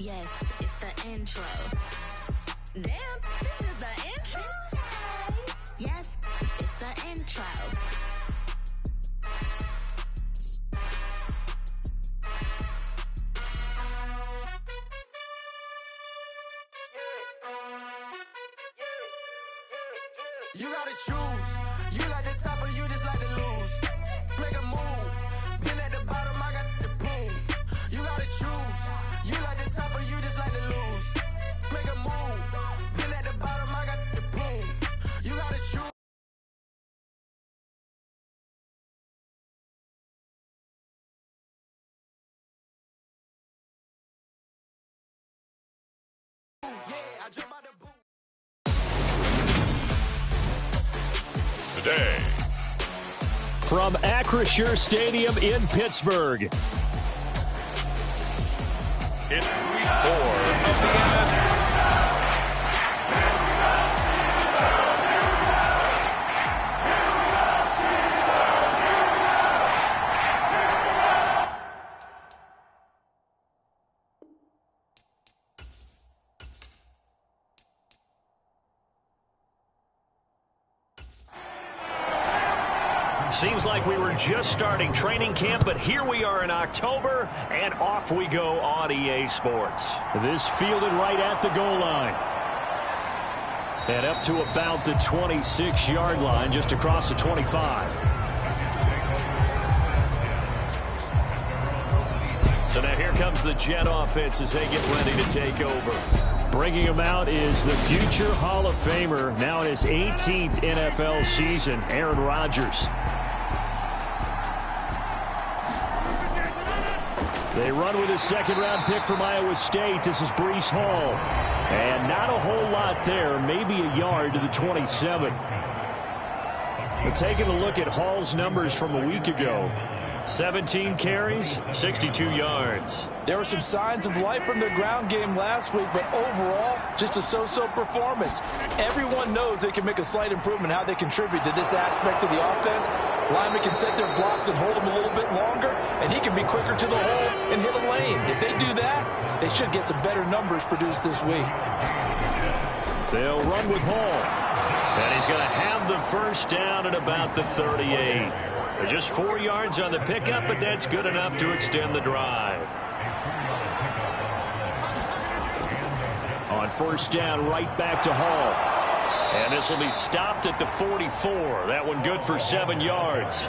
Yes, it's the intro. Damn, this is the intro? Yes, it's the intro. You gotta choose. You like the top or you just like to lose. Make a move. Been at the bottom, I got the proof. You gotta choose. You like the top or you just like to lose. Make a move. Been at the bottom, I got the proof. You gotta choose. Yeah, I jump out the booth. Today, from Acrisure Stadium in Pittsburgh, it's week 4 of the NFL. Seems like we were just starting training camp, but here we are in October, and off we go on EA Sports. This fielded right at the goal line. And up to about the 26-yard line, just across the 25. So now here comes the Jet offense as they get ready to take over. Bringing him out is the future Hall of Famer, now in his 18th NFL season, Aaron Rodgers. They run with a second-round pick from Iowa State. This is Breece Hall. And not a whole lot there, maybe a yard to the 27. But taking a look at Hall's numbers from a week ago, 17 carries, 62 yards. There were some signs of life from their ground game last week, but overall, just a so-so performance. Everyone knows they can make a slight improvement how they contribute to this aspect of the offense. Linemen can set their blocks and hold them a little bit longer, and he can be quicker to the hole and hit a lane. If they do that, they should get some better numbers produced this week. They'll run with Hall. And he's going to have the first down at about the 38. Just 4 yards on the pickup, but that's good enough to extend the drive. On first down, right back to Hall. And this will be stopped at the 44. That one good for 7 yards.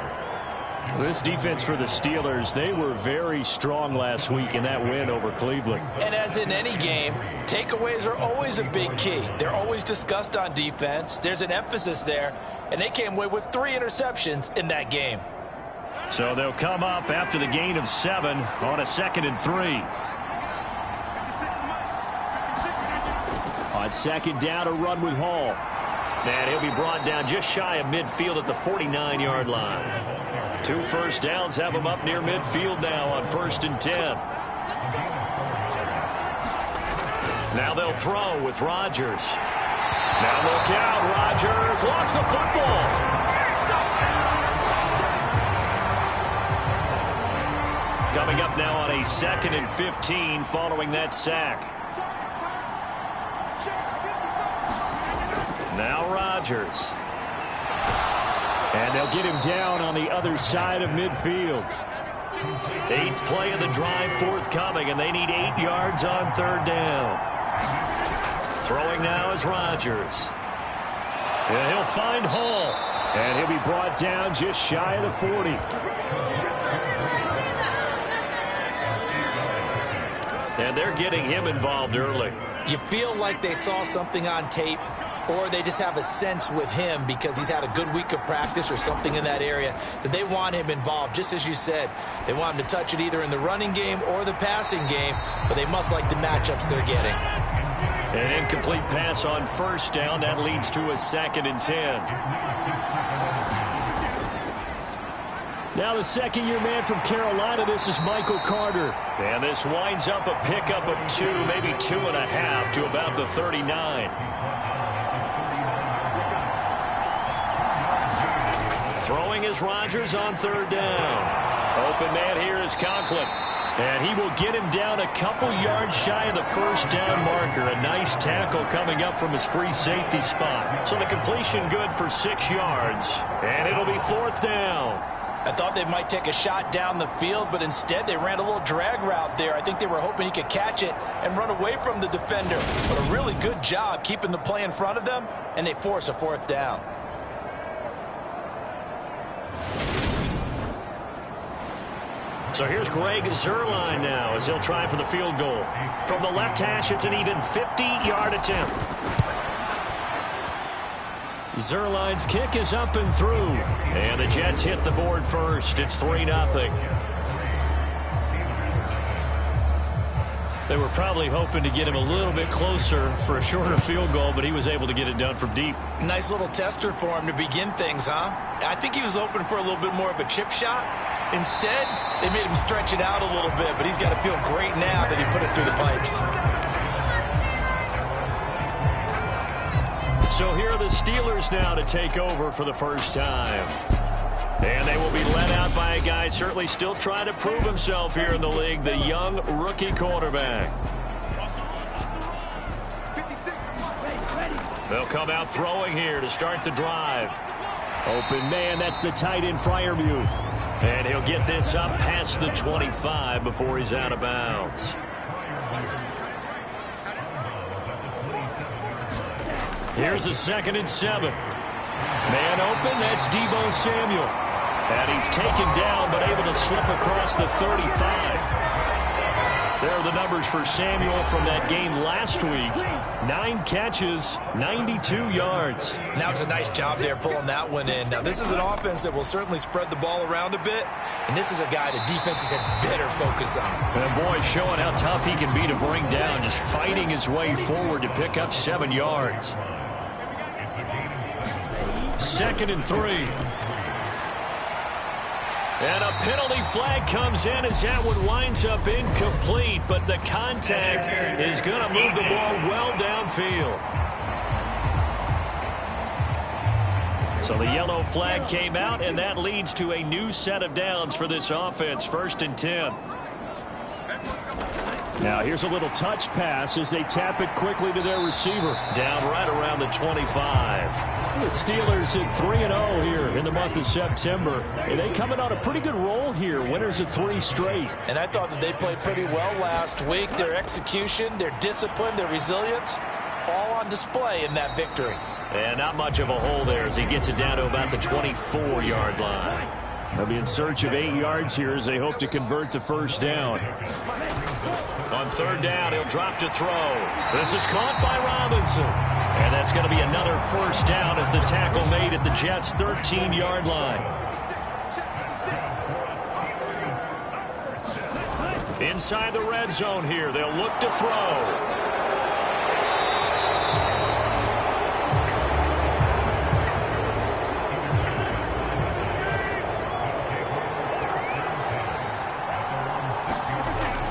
This defense for the Steelers, they were very strong last week in that win over Cleveland. And as in any game, takeaways are always a big key. They're always discussed on defense. There's an emphasis there, and they came away with 3 interceptions in that game. So they'll come up after the gain of 7 on a 2nd and 3. On second down, a run with Hall. And he'll be brought down just shy of midfield at the 49-yard line. 2 first downs have him up near midfield now on 1st and 10. Now they'll throw with Rodgers. Now look out, Rodgers lost the football. Coming up now on a 2nd and 15 following that sack. Now Rodgers. And they'll get him down on the other side of midfield. 8th play of the drive forthcoming, and they need 8 yards on 3rd down. Throwing now is Rodgers. And he'll find Hall. And he'll be brought down just shy of the 40. And they're getting him involved early. You feel like they saw something on tape, or they just have a sense with him because he's had a good week of practice or something in that area that they want him involved. Just as you said, they want him to touch it either in the running game or the passing game, but they must like the matchups they're getting. An incomplete pass on first down. That leads to a 2nd and 10. Now the second-year man from Carolina, this is Michael Carter. And this winds up a pickup of 2, maybe 2.5 to about the 39. Throwing is Rodgers on 3rd down. Open man here is Conklin. And he will get him down a couple yards shy of the first down marker. A nice tackle coming up from his free safety spot. So the completion good for 6 yards. And it'll be 4th down. I thought they might take a shot down the field, but instead they ran a little drag route there. I think they were hoping he could catch it and run away from the defender. But a really good job keeping the play in front of them, and they force a 4th down. So here's Greg Zuerlein now as he'll try for the field goal. From the left hash, it's an even 50-yard attempt. Zuerlein's kick is up and through. And the Jets hit the board first. It's 3-0. They were probably hoping to get him a little bit closer for a shorter field goal, but he was able to get it done from deep. Nice little tester for him to begin things, huh? I think he was hoping for a little bit more of a chip shot. Instead, they made him stretch it out a little bit, but he's got to feel great now that he put it through the pipes. So here are the Steelers now to take over for the first time. And they will be led out by a guy certainly still trying to prove himself here in the league, the young rookie quarterback. They'll come out throwing here to start the drive. Open man, that's the tight end Freiermuth. And he'll get this up past the 25 before he's out of bounds. Here's a 2nd and 7. Man open, that's Deebo Samuel. And he's taken down, but able to slip across the 35. There are the numbers for Samuel from that game last week. 9 catches, 92 yards. That was a nice job there pulling that one in. Now, this is an offense that will certainly spread the ball around a bit, and this is a guy that defenses had better focus on. And boy, showing how tough he can be to bring down, just fighting his way forward to pick up 7 yards. 2nd and 3. And a penalty flag comes in as that one winds up incomplete, but the contact is going to move the ball well downfield. So the yellow flag came out, and that leads to a new set of downs for this offense. 1st and 10. Now here's a little touch pass as they tap it quickly to their receiver. Down right around the 25. The Steelers at 3-0 here in the month of September. And they coming on a pretty good roll here. Winners of 3 straight. And I thought that they played pretty well last week. Their execution, their discipline, their resilience, all on display in that victory. And not much of a hole there as he gets it down to about the 24-yard line. They'll be in search of 8 yards here as they hope to convert the first down. On 3rd down, he'll drop to throw. This is caught by Robinson. And that's going to be another first down as the tackle made at the Jets' 13-yard line. Inside the red zone here, they'll look to throw.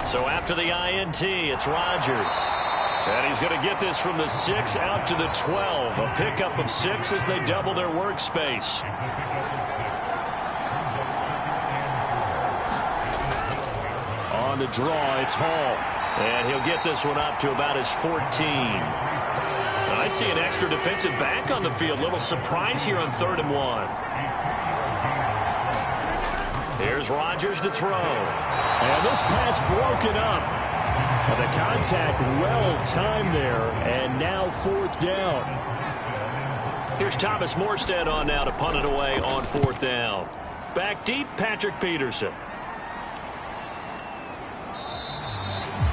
So after the INT, it's Rodgers. And he's going to get this from the 6 out to the 12. A pickup of 6 as they double their workspace. On the draw, it's Hall. And he'll get this one up to about his 14. I see an extra defensive back on the field. Little surprise here on 3rd and 1. Here's Rodgers to throw. And this pass broken up. And the contact well timed there. And now 4th down. Here's Thomas Morstead on now to punt it away on 4th down. Back deep, Patrick Peterson.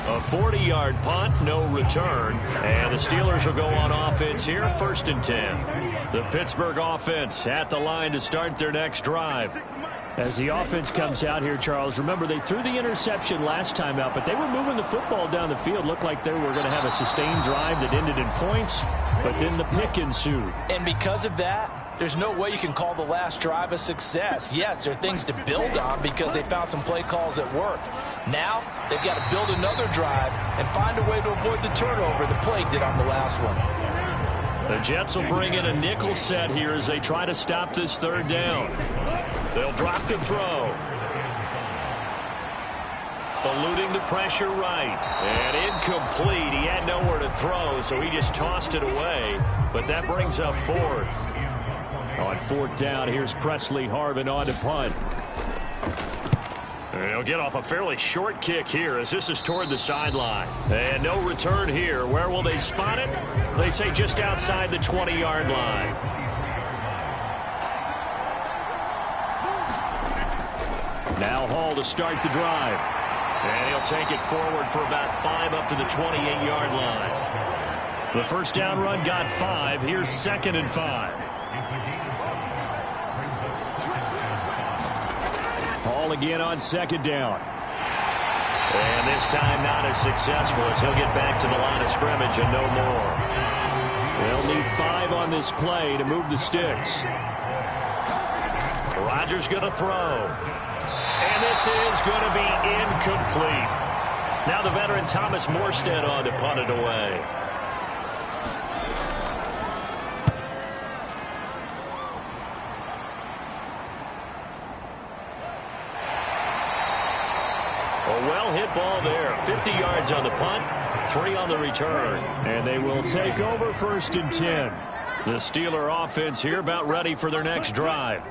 A 40-yard punt, no return. And the Steelers will go on offense here, 1st and 10. The Pittsburgh offense at the line to start their next drive. As the offense comes out here, Charles, remember they threw the interception last time out, but they were moving the football down the field. Looked like they were going to have a sustained drive that ended in points, but then the pick ensued. And because of that, there's no way you can call the last drive a success. Yes, there are things to build on because they found some play calls that work. Now, they've got to build another drive and find a way to avoid the turnover the play did on the last one. The Jets will bring in a nickel set here as they try to stop this 3rd down. They'll drop to throw. eluding the pressure right. And incomplete. He had nowhere to throw, so he just tossed it away. But that brings up fourth. On fourth down, here's Presley Harvin on to punt. And he'll get off a fairly short kick here as this is toward the sideline. And no return here. Where will they spot it? They say just outside the 20-yard line. Now Hall to start the drive. And he'll take it forward for about 5 up to the 28-yard line. The first down run got 5. Here's 2nd and 5. Hall again on 2nd down. And this time not as successful as he'll get back to the line of scrimmage and no more. They'll need 5 on this play to move the sticks. Rodgers going to throw. And this is going to be incomplete. Now the veteran Thomas Morstead on to punt it away. A well-hit ball there. 50 yards on the punt, 3 on the return. And they will take over 1st and 10. The Steeler offense here about ready for their next drive.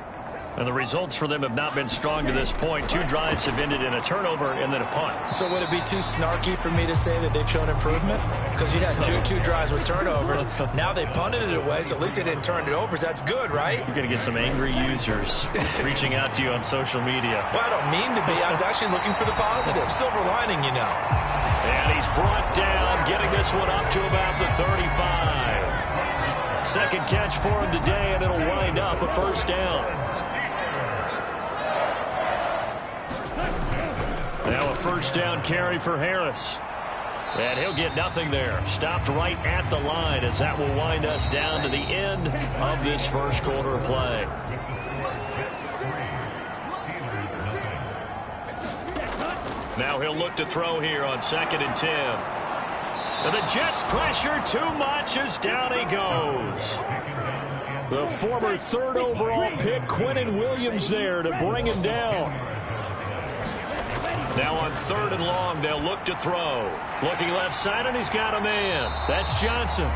And the results for them have not been strong to this point. 2 drives have ended in a turnover and then a punt. So would it be too snarky for me to say that they've shown improvement? Because you had two drives with turnovers. Now they punted it away, so at least they didn't turn it over. So that's good, right? You're going to get some angry users reaching out to you on social media. Well, I don't mean to be. I was actually looking for the positive. Silver lining, you know. And he's brought down, getting this one up to about the 35. Second catch for him today, and it'll wind up a first down. Now a first down carry for Harris. And he'll get nothing there. Stopped right at the line as that will wind us down to the end of this first quarter of play. Now he'll look to throw here on 2nd and 10. And the Jets pressure too much as down he goes. The former 3rd overall pick, Quinnen Williams, there to bring him down. Now on 3rd and long, they'll look to throw. Looking left side, and he's got a man. That's Johnson.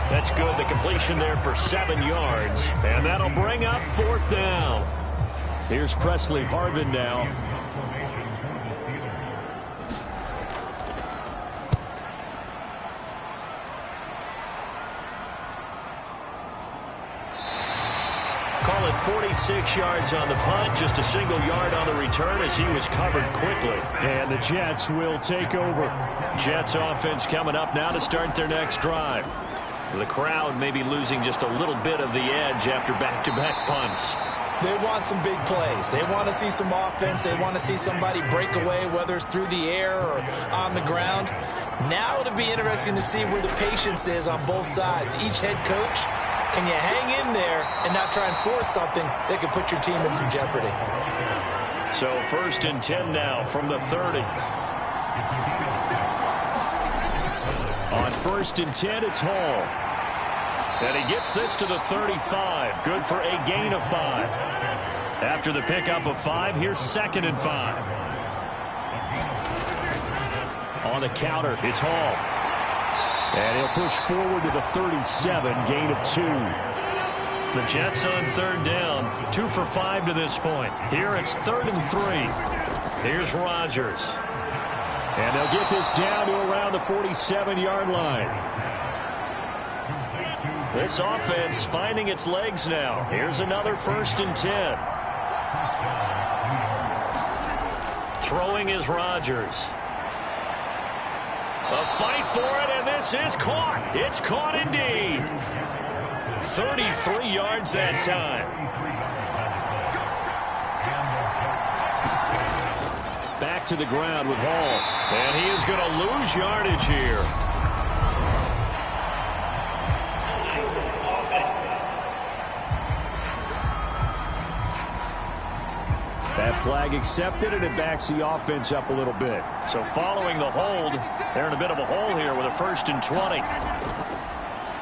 That's good. The completion there for 7 yards. And that'll bring up 4th down. Here's Presley Harvin now. Call it 46 yards on the punt, just a single yard on the return as he was covered quickly. And the Jets will take over. Jets offense coming up now to start their next drive. The crowd may be losing just a little bit of the edge after back-to-back punts. They want some big plays. They want to see some offense. They want to see somebody break away, whether it's through the air or on the ground. Now it'll be interesting to see where the patience is on both sides. Each head coach, can you hang in there and not try and force something that could put your team in some jeopardy? So 1st and 10 now from the 30. On 1st and 10, it's Hall. And he gets this to the 35. Good for a gain of 5. After the pickup of 5, here's 2nd and 5. On the counter, it's Hall. And he'll push forward to the 37, gain of 2. The Jets on 3rd down, 2 for 5 to this point. Here it's 3rd and 3. Here's Rodgers. And they'll get this down to around the 47-yard line. This offense finding its legs now. Here's another 1st and 10. Throwing is Rodgers. A fight for it, and this is caught. It's caught indeed. 33 yards that time. Back to the ground with Hall. And he is going to lose yardage here. That flag accepted, and it backs the offense up a little bit. So following the hold, they're in a bit of a hole here with a 1st and 20.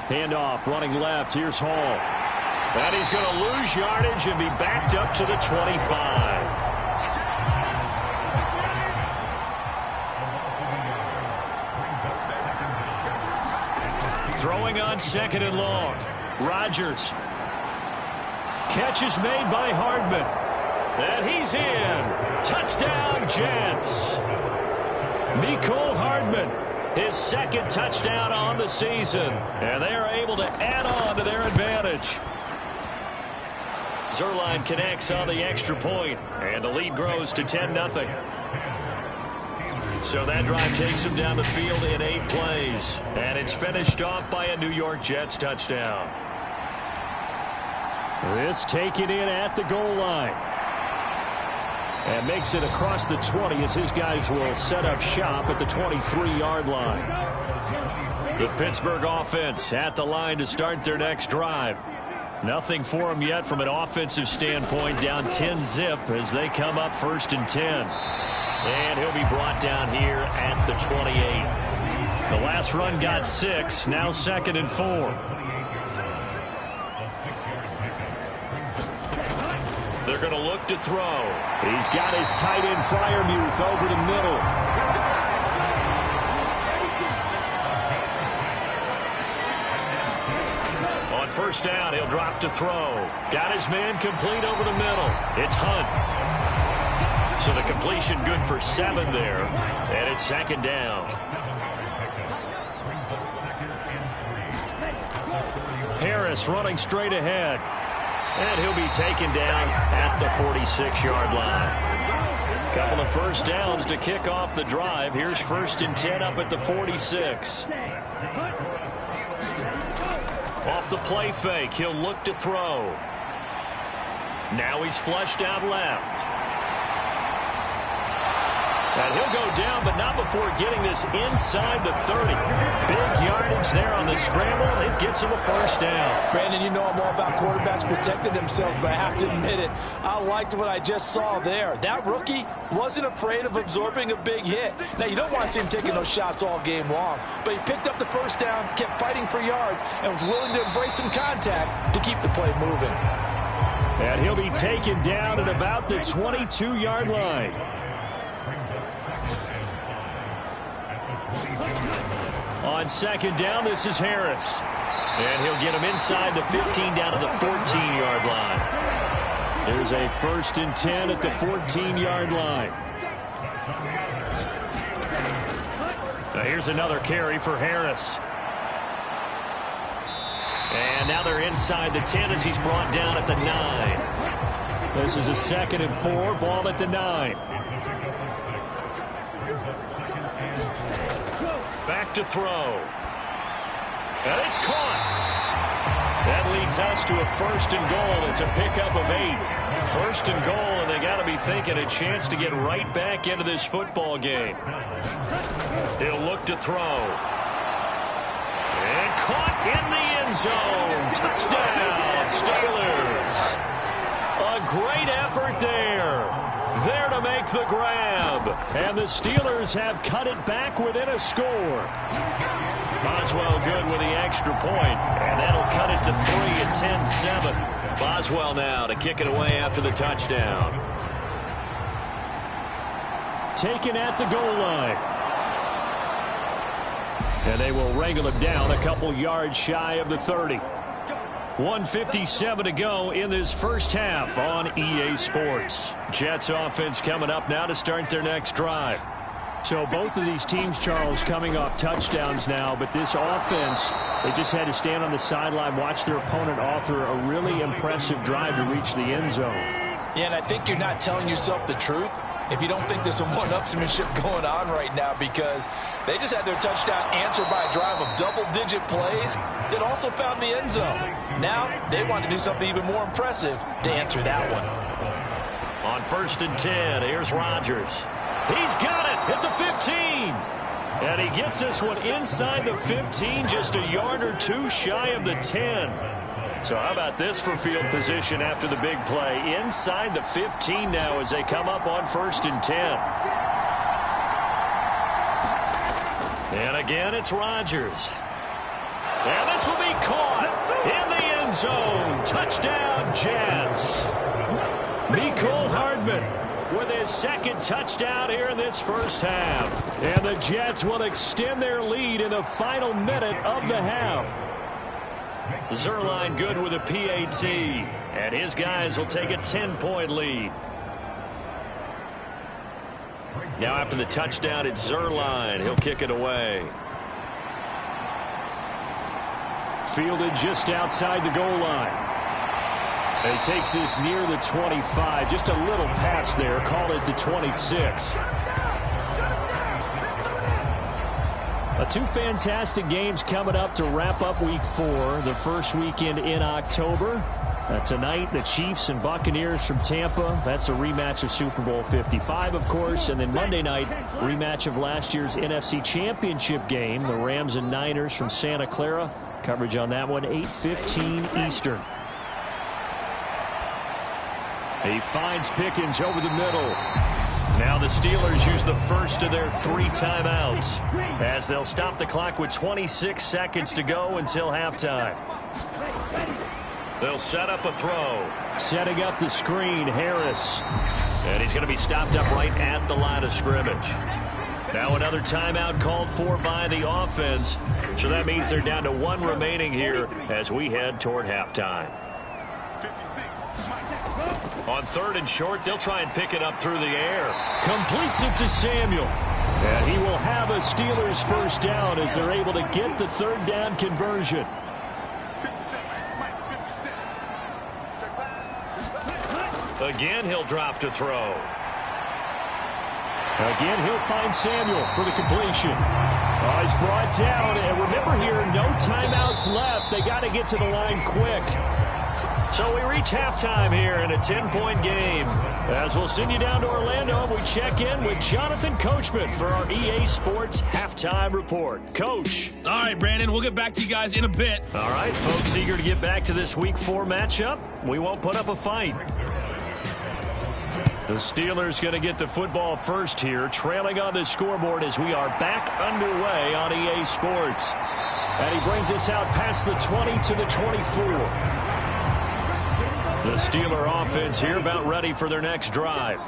Handoff, running left. Here's Hall. And he's going to lose yardage and be backed up to the 25. Throwing on 2nd and long. Rodgers. Catch is made by Hardman. And he's in. Touchdown, Jets. Mecole Hardman, his 2nd touchdown on the season. And they are able to add on to their advantage. Zerline connects on the extra point, and the lead grows to 10-0. So that drive takes him down the field in 8 plays, and it's finished off by a New York Jets touchdown. This taken in at the goal line. And makes it across the 20 as his guys will set up shop at the 23-yard line. The Pittsburgh offense at the line to start their next drive. Nothing for them yet from an offensive standpoint, down 10-zip as they come up 1st and 10. And he'll be brought down here at the 28. The last run got 6, now 2nd and 4. They're going to look to throw. He's got his tight end Freiermuth over the middle. On 1st down, he'll drop to throw. Got his man complete over the middle. It's Hunt. So the completion good for 7 there. And it's 2nd down. Harris running straight ahead. And he'll be taken down at the 46-yard line. Couple of 1st downs to kick off the drive. Here's 1st and 10 up at the 46. Off the play fake, he'll look to throw. Now he's flushed out left. And he'll go down, but not before getting this inside the 30. Big yardage there on the scramble. It gets him a 1st down. Brandon, you know I'm all about quarterbacks protecting themselves, but I have to admit it. I liked what I just saw there. That rookie wasn't afraid of absorbing a big hit. Now, you don't want to see him taking those shots all game long, but he picked up the 1st down, kept fighting for yards, and was willing to embrace some contact to keep the play moving. And he'll be taken down at about the 22-yard line. On 2nd down, this is Harris. And he'll get him inside the 15 down to the 14-yard line. There's a 1st and 10 at the 14-yard line. Now here's another carry for Harris. And now they're inside the 10 as he's brought down at the 9. This is a 2nd and 4, ball at the 9. Back to throw. And it's caught. That leads us to a 1st and goal. It's a pickup of 8. 1st and goal, and they got to be thinking a chance to get right back into this football game. He'll look to throw. And caught in the end zone. Touchdown, Steelers. A great effort there. There to make the grab. And the Steelers have cut it back within a score. Boswell good with the extra point. And that'll cut it to 3 at 10-7. Boswell now to kick it away after the touchdown. Taken at the goal line. And they will wrangle him down a couple yards shy of the 30. 1:57 to go in this 1st half on EA Sports. Jets offense coming up now to start their next drive. So both of these teams, Charles, coming off touchdowns now, but this offense, they just had to stand on the sideline, watch their opponent author a really impressive drive to reach the end zone. Yeah, and I think you're not telling yourself the truth if you don't think there's some one-upsmanship going on right now, because they just had their touchdown answered by a drive of double-digit plays that also found the end zone. Now they want to do something even more impressive to answer that one. On 1st and 10, here's Rodgers. He's got it at the 15. And he gets this one inside the 15, just a yard or 2 shy of the 10. So how about this for field position after the big play? Inside the 15 now as they come up on 1st and 10. And again, it's Rodgers. And this will be caught in the end zone. Touchdown, Jets. Mecole Hardman with his second touchdown here in this first half. And the Jets will extend their lead in the final minute of the half. Zuerlein good with a PAT, and his guys will take a 10-point lead. Now after the touchdown, it's Zuerlein. He'll kick it away. Fielded just outside the goal line. And he takes this near the 25. Just a little pass there. Called it the 26. Two fantastic games coming up to wrap up Week 4. The first weekend in October. Tonight, the Chiefs and Buccaneers from Tampa. That's a rematch of Super Bowl 55, of course. And then Monday night, rematch of last year's NFC Championship game. The Rams and Niners from Santa Clara. Coverage on that one, 8:15 Eastern. He finds Pickens over the middle. Now the Steelers use the first of their 3 timeouts as they'll stop the clock with 26 seconds to go until halftime. They'll set up a throw. Setting up the screen, Harris. And he's going to be stopped up right at the line of scrimmage. Now another timeout called for by the offense. So that means they're down to 1 remaining here as we head toward halftime. On 3rd and short, they'll try and pick it up through the air. Completes it to Samuel. And he will have a Steelers first down as they're able to get the 3rd down conversion. Again, he'll drop to throw. Again, he'll find Samuel for the completion. Oh, he's brought down. And remember here, no timeouts left. They got to get to the line quick. So we reach halftime here in a 10-point game. As we'll send you down to Orlando, we check in with Jonathan Coachman for our EA Sports Halftime Report. Coach. All right, Brandon, we'll get back to you guys in a bit. All right, folks, eager to get back to this Week 4 matchup. We won't put up a fight. The Steelers going to get the football first here, trailing on the scoreboard as we are back underway on EA Sports. And he brings us out past the 20 to the 24. The Steeler offense here about ready for their next drive.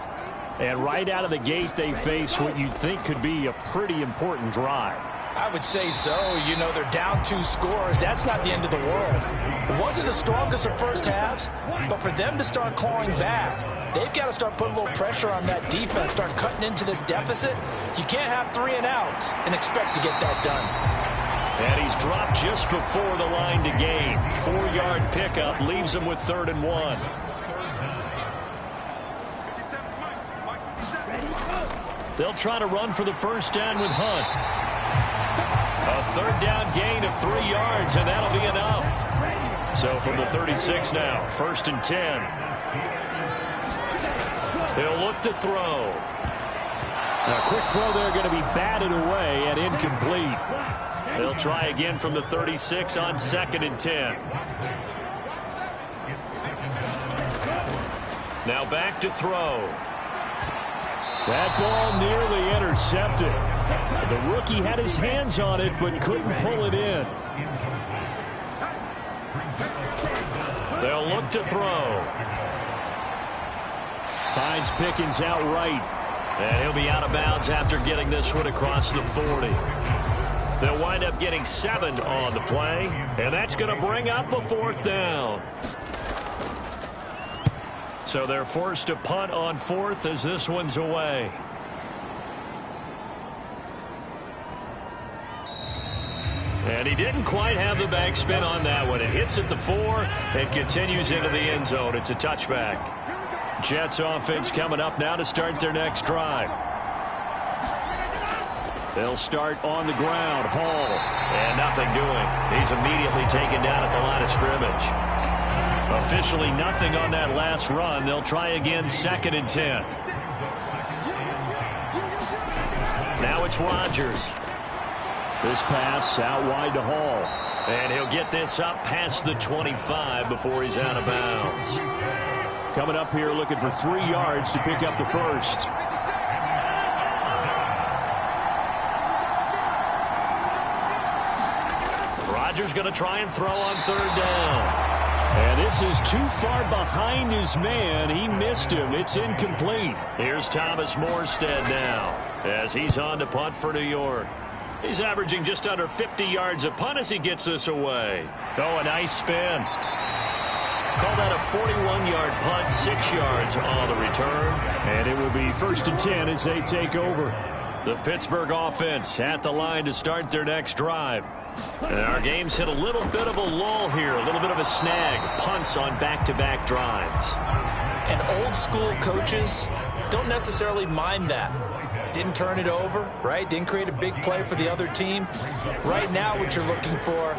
And right out of the gate, they face what you'd think could be a pretty important drive. I would say so. You know, they're down 2 scores. That's not the end of the world. It wasn't the strongest of first halves, but for them to start clawing back, they've got to start putting a little pressure on that defense, start cutting into this deficit. You can't have 3 and outs and expect to get that done. And he's dropped just before the line to gain. 4-yard pickup leaves him with 3rd and 1. They'll try to run for the first down with Hunt. A 3rd down gain of 3 yards, and that'll be enough. So from the 36 now, 1st and 10. He'll look to throw. A quick throw there going to be batted away and incomplete. They'll try again from the 36 on 2nd and 10. Now back to throw. That ball nearly intercepted. The rookie had his hands on it but couldn't pull it in. They'll look to throw. Finds Pickens outright. And he'll be out of bounds after getting this one across the 40. They'll wind up getting 7 on the play, and that's going to bring up a 4th down. So they're forced to punt on 4th as this one's away. And he didn't quite have the backspin on that one. It hits at the 4 and continues into the end zone. It's a touchback. Jets offense coming up now to start their next drive. They'll start on the ground. Hall. And nothing doing. He's immediately taken down at the line of scrimmage. Officially nothing on that last run. They'll try again 2nd and 10. Now it's Rodgers. This pass out wide to Hall. And he'll get this up past the 25 before he's out of bounds. Coming up here looking for 3 yards to pick up the first. Rodgers going to try and throw on 3rd down. And this is too far behind his man. He missed him. It's incomplete. Here's Thomas Morstead now as he's on to punt for New York. He's averaging just under 50 yards a punt as he gets this away. Oh, a nice spin. Call that a 41-yard punt, 6 yards on the return. And it will be 1st and 10 as they take over. The Pittsburgh offense at the line to start their next drive. And our game's hit a little bit of a lull here, a little bit of a snag. Punts on back-to-back drives. And old-school coaches don't necessarily mind that. Didn't turn it over, right? Didn't create a big play for the other team. Right now what you're looking for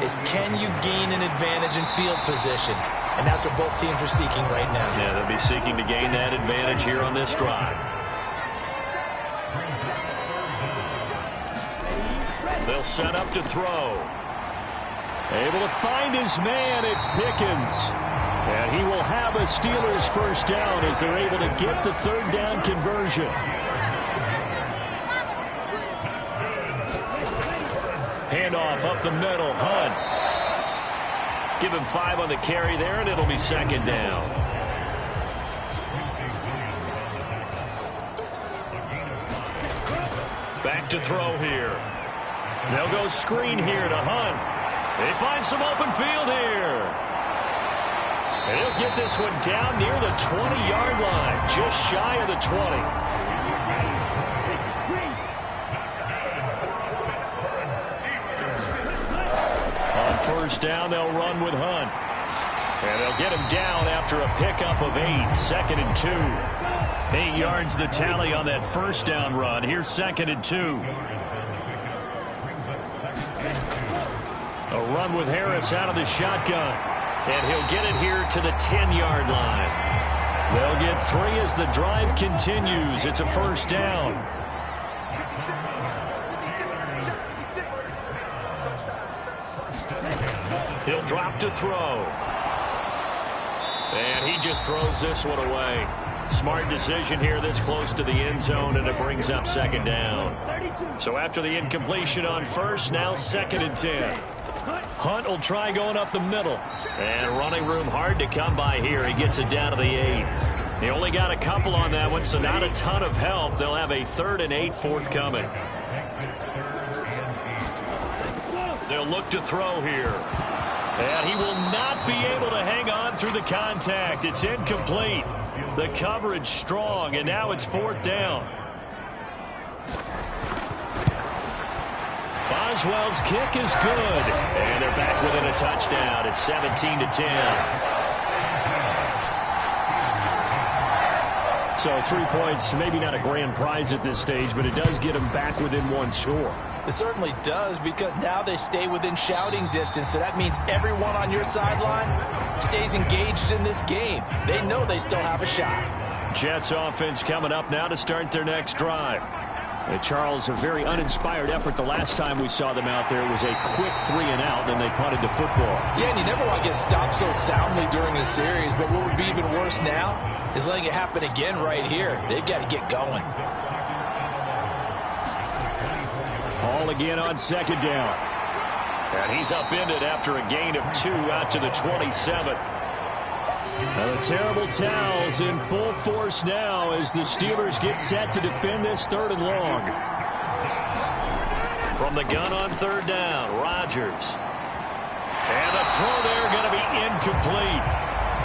is, can you gain an advantage in field position? And that's what both teams are seeking right now. Yeah, they'll be seeking to gain that advantage here on this drive. They'll set up to throw. Able to find his man. It's Pickens. And he will have a Steelers first down as they're able to get the 3rd down conversion. Handoff up the middle. Hunt. Give him 5 on the carry there, and it'll be 2nd down. Back to throw here. They'll go screen here to Hunt. They find some open field here. And he'll get this one down near the 20-yard line, just shy of the 20. On 1st down, they'll run with Hunt. And they'll get him down after a pickup of 8, 2nd and 2. 8 yards the tally on that 1st down run. Here's 2nd and 2. A run with Harris out of the shotgun. And he'll get it here to the 10-yard line. They'll get 3 as the drive continues. It's a 1st down. He'll drop to throw. And he just throws this one away. Smart decision here this close to the end zone, and it brings up 2nd down. So after the incompletion on 1st, now 2nd and 10. Hunt will try going up the middle. And running room hard to come by here. He gets it down to the 8. He only got a couple on that one, so not a ton of help. They'll have a 3rd and 8 forthcoming. They'll look to throw here. And he will not be able to hang on through the contact. It's incomplete. The coverage strong, and now it's 4th down. Boswell's kick is good. And they're back within a touchdown. It's 17 to 10. So 3 points, maybe not a grand prize at this stage, but it does get them back within 1 score. It certainly does, because now they stay within shouting distance, so that means everyone on your sideline stays engaged in this game. They know they still have a shot. Jets offense coming up now to start their next drive. Charles, a very uninspired effort the last time we saw them out there. It was a quick 3 and out, and they punted the football. Yeah, and you never want to get stopped so soundly during the series, but what would be even worse now is letting it happen again right here. They've got to get going. Hall again on 2nd down. And he's upended after a gain of 2 out to the 27. Now the terrible towels in full force now as the Steelers get set to defend this 3rd and long. From the gun on 3rd down, Rodgers. And the throw there going to be incomplete.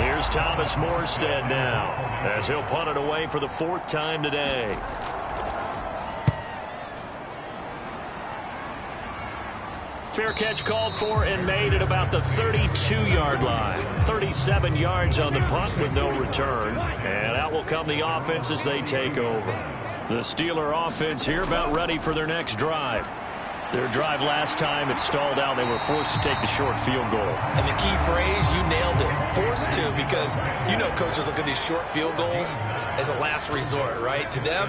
Here's Thomas Morstead now as he'll punt it away for the 4th time today. Fair catch called for and made at about the 32-yard line. 37 yards on the punt with no return. And out will come the offense as they take over. The Steeler offense here about ready for their next drive. Their drive last time, it stalled out. They were forced to take the short field goal. And the key phrase, you nailed it. Forced to, because you know coaches look at these short field goals as a last resort, right? To them,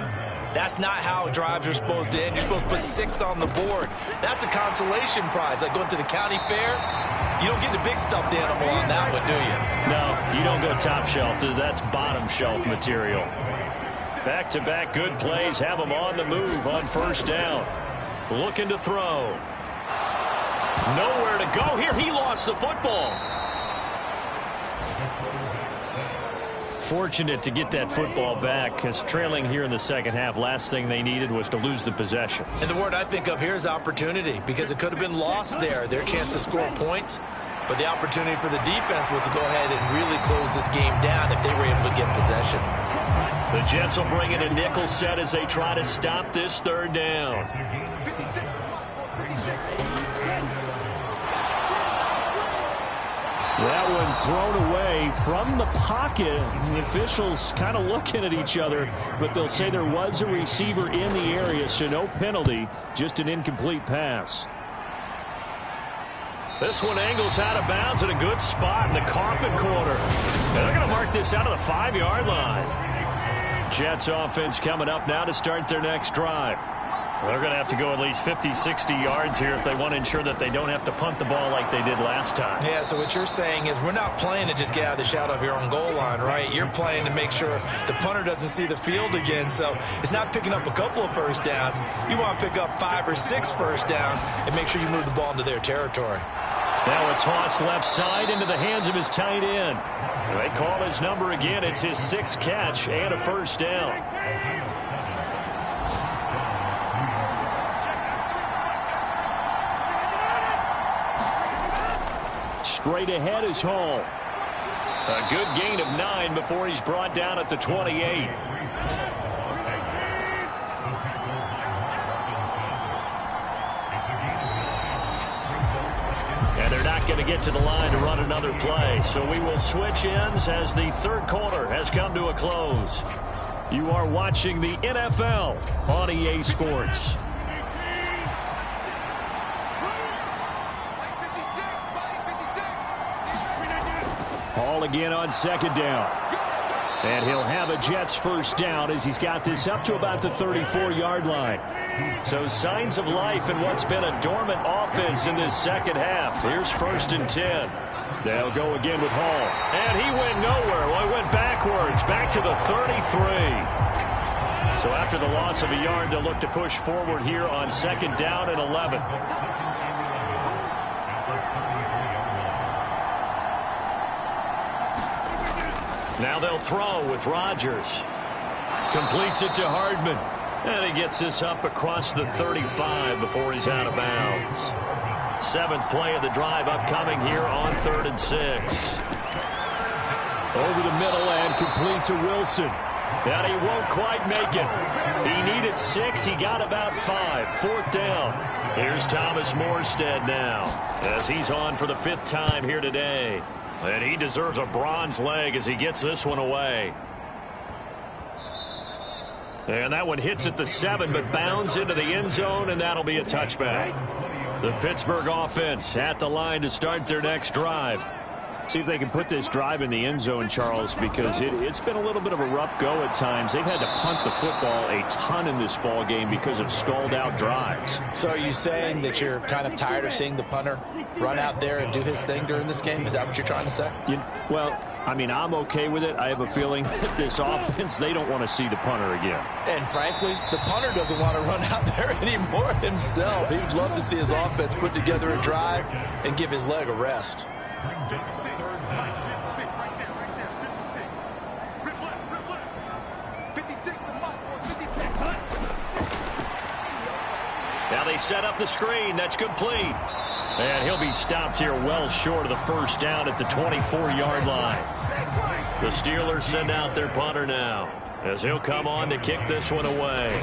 that's not how drives are supposed to end. You're supposed to put 6 on the board. That's a consolation prize. Like going to the county fair, you don't get the big stuffed animal on that one, do you? No, you don't go top shelf. That's bottom shelf material. Back-to-back good plays have them on the move on 1st down. Looking to throw. Nowhere to go here. He lost the football. Fortunate to get that football back, because trailing here in the second half, last thing they needed was to lose the possession. And the word I think of here is opportunity, because it could have been lost there, their chance to score points. But the opportunity for the defense was to go ahead and really close this game down if they were able to get possession. The Jets will bring in a nickel set as they try to stop this third down. That one thrown away from the pocket. The officials kind of looking at each other, but they'll say there was a receiver in the area, so no penalty, just an incomplete pass. This one angles out of bounds in a good spot in the coffin corner. And they're going to mark this out of the 5-yard line. Jets offense coming up now to start their next drive. They're going to have to go at least 50, 60 yards here if they want to ensure that they don't have to punt the ball like they did last time. Yeah, so what you're saying is we're not playing to just get out of the shadow of your own goal line, right? You're playing to make sure the punter doesn't see the field again. So it's not picking up a couple of first downs. You want to pick up 5 or 6 first downs and make sure you move the ball into their territory. Now a toss left side into the hands of his tight end. They call his number again. It's his 6th catch and a first down. Straight ahead is Hall. A good gain of 9 before he's brought down at the 28. And they're not going to get to the line to run another play. So we will switch ends as the third quarter has come to a close. You are watching the NFL on EA Sports. Hall again on second down. And he'll have a Jets first down as he's got this up to about the 34-yard line. So signs of life in what's been a dormant offense in this second half. Here's 1st and 10. They'll go again with Hall. And he went nowhere. Well, he went backwards, back to the 33. So after the loss of a yard, they'll look to push forward here on 2nd down and 11. Now they'll throw with Rodgers. Completes it to Hardman. And he gets this up across the 35 before he's out of bounds. 7th play of the drive upcoming here on 3rd and 6. Over the middle and complete to Wilson. And he won't quite make it. He needed 6. He got about 5. 4th down. Here's Thomas Morstead now as he's on for the 5th time here today. And he deserves a bronze leg as he gets this one away. And that one hits at the 7, but bounds into the end zone, and that'll be a touchback. The Pittsburgh offense at the line to start their next drive. See if they can put this drive in the end zone, Charles, because it's been a little bit of a rough go at times. They've had to punt the football a ton in this ball game because of stalled-out drives. So are you saying that you're kind of tired of seeing the punter run out there and do his thing during this game? Is that what you're trying to say? Well, I mean, I'm okay with it. I have a feeling that this offense, they don't want to see the punter again. And frankly, the punter doesn't want to run out there anymore himself. He'd love to see his offense put together a drive and give his leg a rest. 56 right there, 56. Rip left. 56 the mark, 56. Now they set up the screen. That's complete. And he'll be stopped here well short of the first down at the 24-yard line. The Steelers send out their punter now as he'll come on to kick this one away.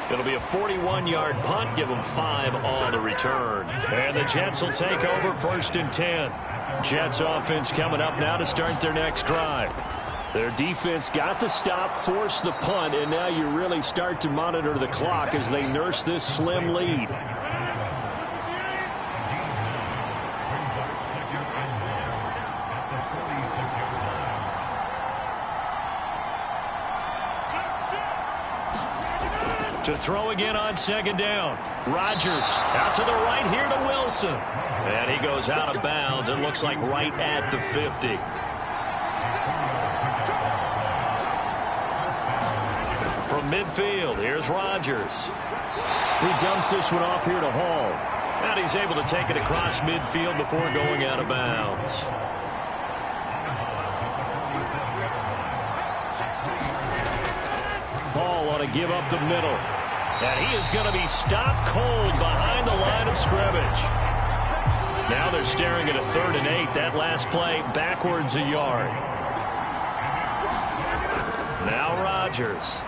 It'll be a 41-yard punt. Give them 5 on the return. And the Jets will take over 1st and 10. Jets offense coming up now to start their next drive. Their defense got the stop, forced the punt, and now you really start to monitor the clock as they nurse this slim lead. To throw again on 2nd down. Rodgers out to the right here to Wilson. And he goes out of bounds. It looks like right at the 50. From midfield, here's Rodgers. He dumps this one off here to Hall. And he's able to take it across midfield before going out of bounds. Hall ought to give up the middle. And he is going to be stopped cold behind the line of scrimmage. Now they're staring at a 3rd and 8. That last play backwards a yard. Now Rodgers.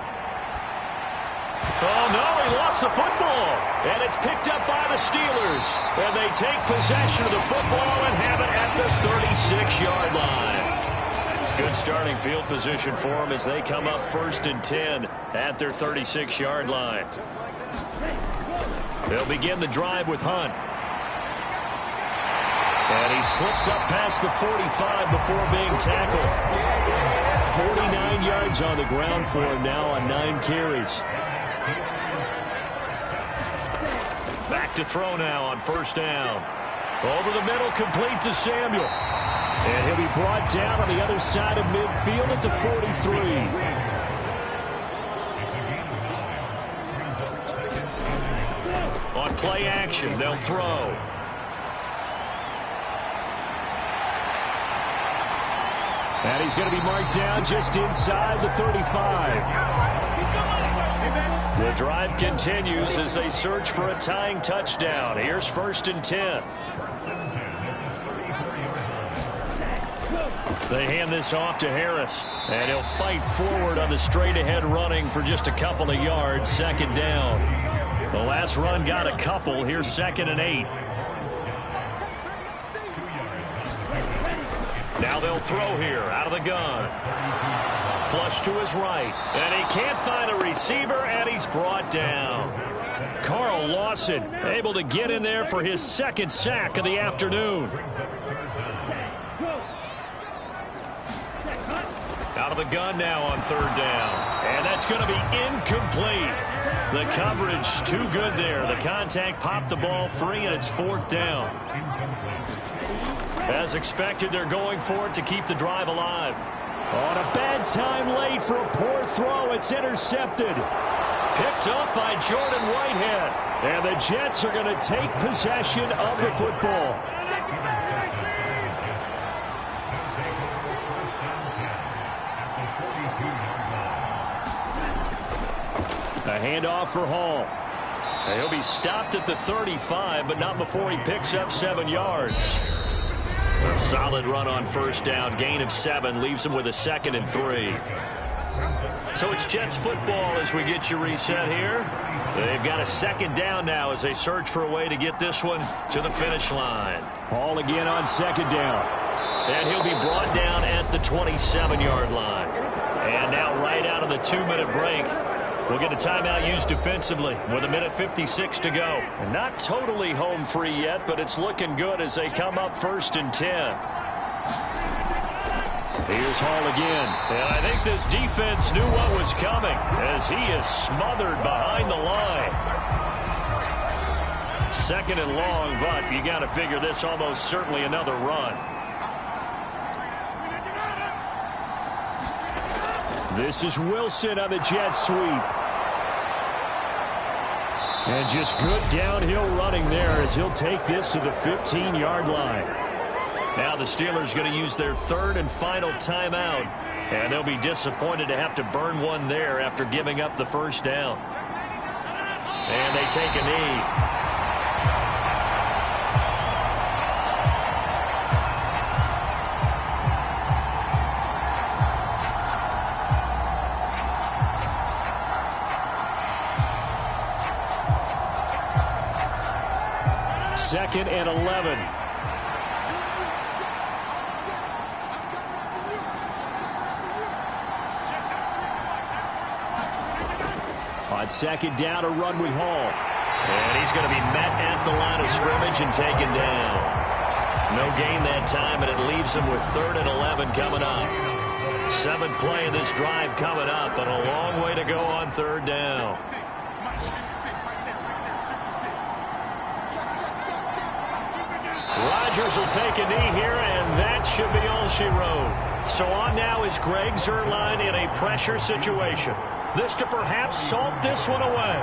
Oh, no, he lost the football. And it's picked up by the Steelers. And they take possession of the football and have it at the 36-yard line. Good starting field position for them as they come up 1st and 10 at their 36-yard line. They'll begin the drive with Hunt. And he slips up past the 45 before being tackled. 49 yards on the ground for him now on 9 carries. Back to throw now on 1st down. Over the middle, complete to Samuel. And he'll be brought down on the other side of midfield at the 43. On play action, they'll throw. And he's going to be marked down just inside the 35. The drive continues as they search for a tying touchdown. Here's 1st and 10. They hand this off to Harris, and he'll fight forward on the straight-ahead running for just a couple of yards. 2nd down. The last run got a couple. Here's 2nd and 8. Now they'll throw here out of the gun. Flush to his right, and he can't find a receiver, and he's brought down. Carl Lawson able to get in there for his 2nd sack of the afternoon. Out of the gun now on 3rd down, and that's going to be incomplete. The coverage too good there. The contact popped the ball free, and it's 4th down. As expected, they're going for it to keep the drive alive. On a bad time late for a poor throw. It's intercepted. Picked up by Jordan Whitehead. And the Jets are going to take possession of the football. A handoff for Hall. He'll be stopped at the 35, but not before he picks up 7 yards. A solid run on 1st down. Gain of 7 leaves him with a 2nd and 3. So it's Jets football as we get you reset here. They've got a 2nd down now as they search for a way to get this one to the finish line. Hall again on 2nd down. And he'll be brought down at the 27-yard line. And now right out of the 2-minute break, we'll get a timeout used defensively with 1:56 to go. And not totally home free yet, but it's looking good as they come up 1st and 10. Here's Hall again. And I think this defense knew what was coming as he is smothered behind the line. 2nd and long, but you got to figure this almost certainly another run. This is Wilson on the jet sweep. And just good downhill running there as he'll take this to the 15-yard line. Now the Steelers going to use their 3rd and final timeout. And they'll be disappointed to have to burn one there after giving up the 1st down. And they take a knee. Second and 11. On 2nd down, a run with Hall. And he's going to be met at the line of scrimmage and taken down. No gain that time, and it leaves him with 3rd and 11 coming up. 7th play of this drive coming up, and a long way to go on 3rd down. Rodgers will take a knee here, and that should be all she wrote. So on now is Greg Zuerlein in a pressure situation. This to perhaps salt this one away.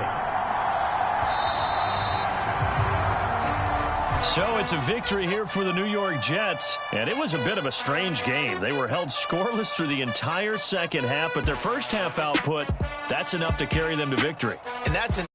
So it's a victory here for the New York Jets, and it was a bit of a strange game. They were held scoreless through the entire second half, but their first half output, that's enough to carry them to victory. And that's an